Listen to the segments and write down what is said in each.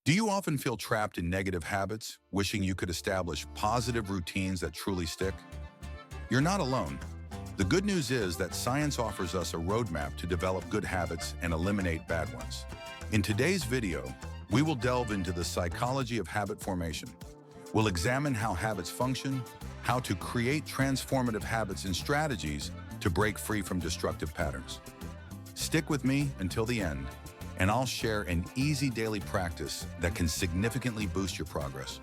Do you often feel trapped in negative habits, wishing you could establish positive routines that truly stick? You're not alone. The good news is that science offers us a roadmap to develop good habits and eliminate bad ones. In today's video, we will delve into the psychology of habit formation. We'll examine how habits function, how to create transformative habits and strategies to break free from destructive patterns. Stick with me until the end, and I'll share an easy daily practice that can significantly boost your progress.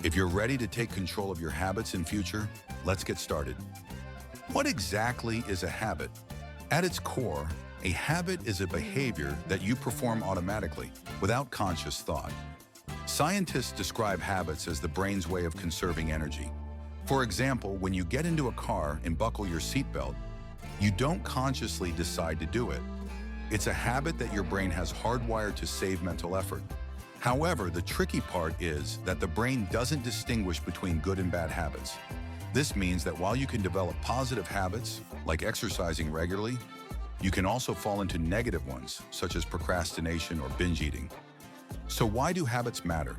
If you're ready to take control of your habits in future, let's get started. What exactly is a habit? At its core, a habit is a behavior that you perform automatically, without conscious thought. Scientists describe habits as the brain's way of conserving energy. For example, when you get into a car and buckle your seatbelt, you don't consciously decide to do it. It's a habit that your brain has hardwired to save mental effort. However, the tricky part is that the brain doesn't distinguish between good and bad habits. This means that while you can develop positive habits, like exercising regularly, you can also fall into negative ones, such as procrastination or binge eating. So why do habits matter?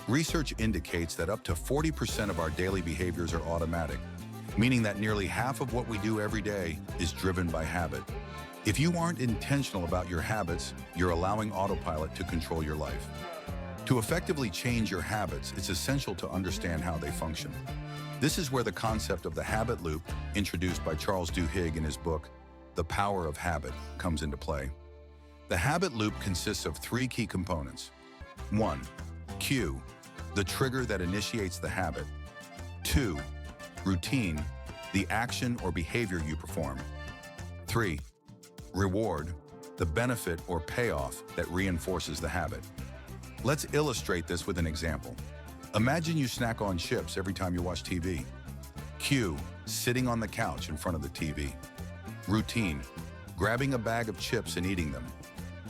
Research indicates that up to 40% of our daily behaviors are automatic, meaning that nearly half of what we do every day is driven by habit. If you aren't intentional about your habits, you're allowing autopilot to control your life. To effectively change your habits, it's essential to understand how they function. This is where the concept of the habit loop, introduced by Charles Duhigg in his book, The Power of Habit, comes into play. The habit loop consists of three key components. 1. Cue, the trigger that initiates the habit. 2. Routine, the action or behavior you perform. 3. Reward, the benefit or payoff that reinforces the habit. Let's illustrate this with an example. Imagine you snack on chips every time you watch TV. Cue, sitting on the couch in front of the TV. Routine, grabbing a bag of chips and eating them.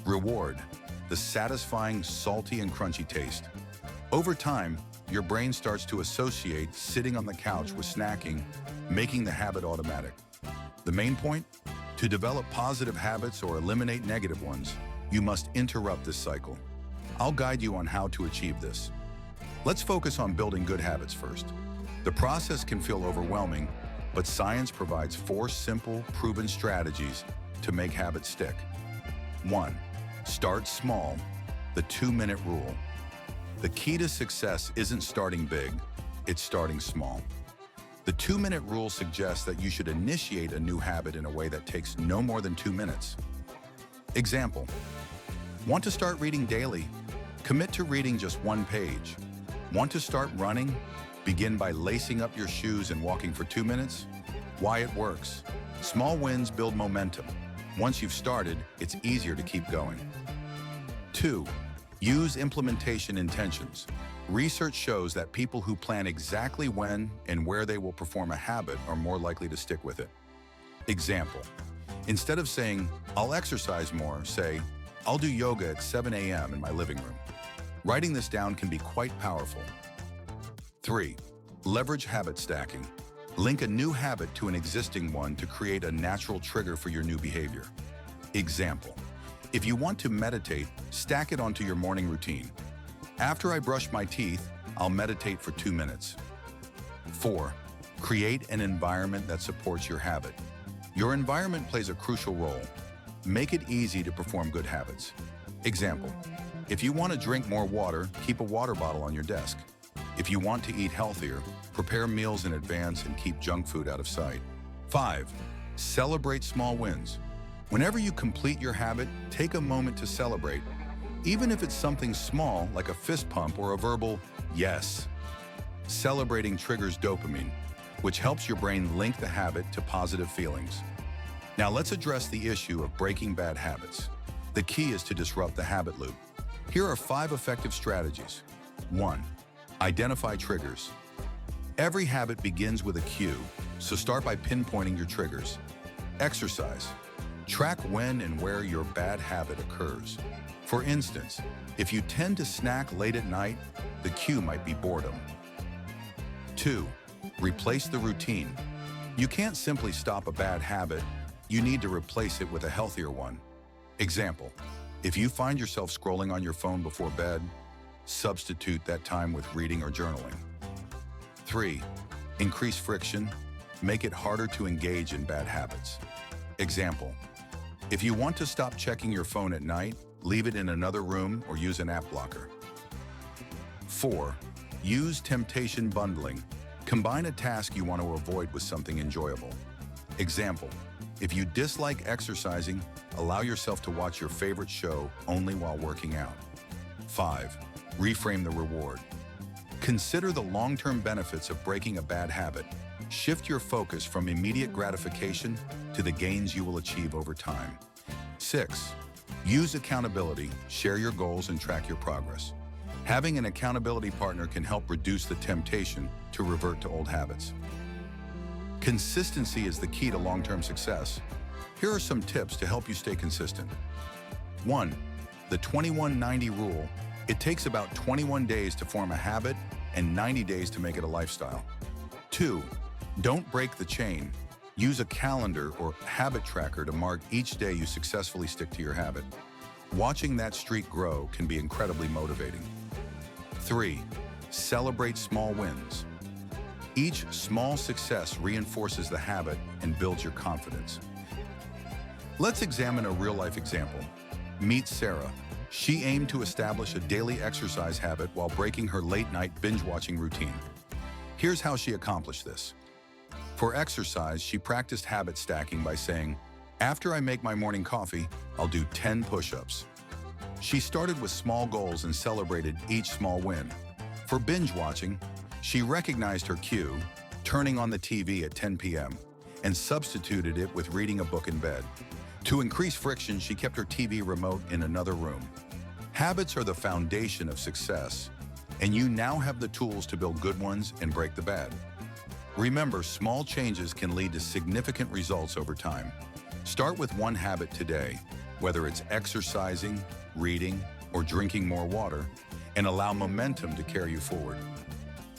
Reward, the satisfying, salty and crunchy taste. Over time, your brain starts to associate sitting on the couch with snacking, making the habit automatic. The main point? To develop positive habits or eliminate negative ones, you must interrupt this cycle. I'll guide you on how to achieve this. Let's focus on building good habits first. The process can feel overwhelming, but science provides 4 simple, proven strategies to make habits stick. 1. Start small, the 2-minute rule. The key to success isn't starting big, it's starting small. The 2-minute rule suggests that you should initiate a new habit in a way that takes no more than 2 minutes. Example: want to start reading daily? Commit to reading just 1 page. Want to start running? Begin by lacing up your shoes and walking for 2 minutes. Why it works. Small wins build momentum. Once you've started, it's easier to keep going. 2. Use implementation intentions. Research shows that people who plan exactly when and where they will perform a habit are more likely to stick with it. Example: instead of saying, "I'll exercise more," say, "I'll do yoga at 7 a.m. in my living room." Writing this down can be quite powerful. 3. Leverage habit stacking. Link a new habit to an existing one to create a natural trigger for your new behavior. Example: if you want to meditate, stack it onto your morning routine. After I brush my teeth, I'll meditate for 2 minutes. 4. Create an environment that supports your habit. Your environment plays a crucial role. Make it easy to perform good habits. Example: if you want to drink more water, keep a water bottle on your desk. If you want to eat healthier, prepare meals in advance and keep junk food out of sight. 5. Celebrate small wins. Whenever you complete your habit, take a moment to celebrate. Even if it's something small, like a fist pump or a verbal yes. Celebrating triggers dopamine, which helps your brain link the habit to positive feelings. Now let's address the issue of breaking bad habits. The key is to disrupt the habit loop. Here are 5 effective strategies. 1. Identify triggers. Every habit begins with a cue, so start by pinpointing your triggers. Exercise. Track when and where your bad habit occurs. For instance, if you tend to snack late at night, the cue might be boredom. 2. Replace the routine. You can't simply stop a bad habit, you need to replace it with a healthier one. Example: if you find yourself scrolling on your phone before bed, Substitute that time with reading or journaling. 3. Increase friction. Make it harder to engage in bad habits. Example: if you want to stop checking your phone at night, leave it in another room or use an app blocker. 4. Use temptation bundling. Combine a task you want to avoid with something enjoyable. Example: if you dislike exercising, allow yourself to watch your favorite show only while working out. 5. Reframe the reward. Consider the long-term benefits of breaking a bad habit. Shift your focus from immediate gratification to the gains you will achieve over time. 6. Use accountability. Share your goals and track your progress. Having an accountability partner can help reduce the temptation to revert to old habits. Consistency is the key to long-term success. Here are some tips to help you stay consistent. 1. The 21-90 rule. It takes about 21 days to form a habit and 90 days to make it a lifestyle. 2. Don't break the chain. Use a calendar or habit tracker to mark each day you successfully stick to your habit. Watching that streak grow can be incredibly motivating. 3. Celebrate small wins. Each small success reinforces the habit and builds your confidence. Let's examine a real-life example. Meet Sarah. She aimed to establish a daily exercise habit while breaking her late-night binge-watching routine. Here's how she accomplished this. For exercise, she practiced habit stacking by saying, "After I make my morning coffee, I'll do 10 push-ups." She started with small goals and celebrated each small win. For binge-watching, she recognized her cue, turning on the TV at 10 p.m., and substituted it with reading a book in bed. To increase friction, she kept her TV remote in another room. Habits are the foundation of success, and you now have the tools to build good ones and break the bad. Remember, small changes can lead to significant results over time. Start with one habit today, whether it's exercising, reading, or drinking more water, and allow momentum to carry you forward.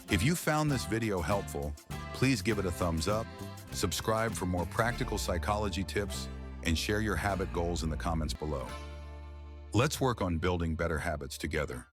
If you found this video helpful, please give it a thumbs up, subscribe for more practical psychology tips, and share your habit goals in the comments below. Let's work on building better habits together.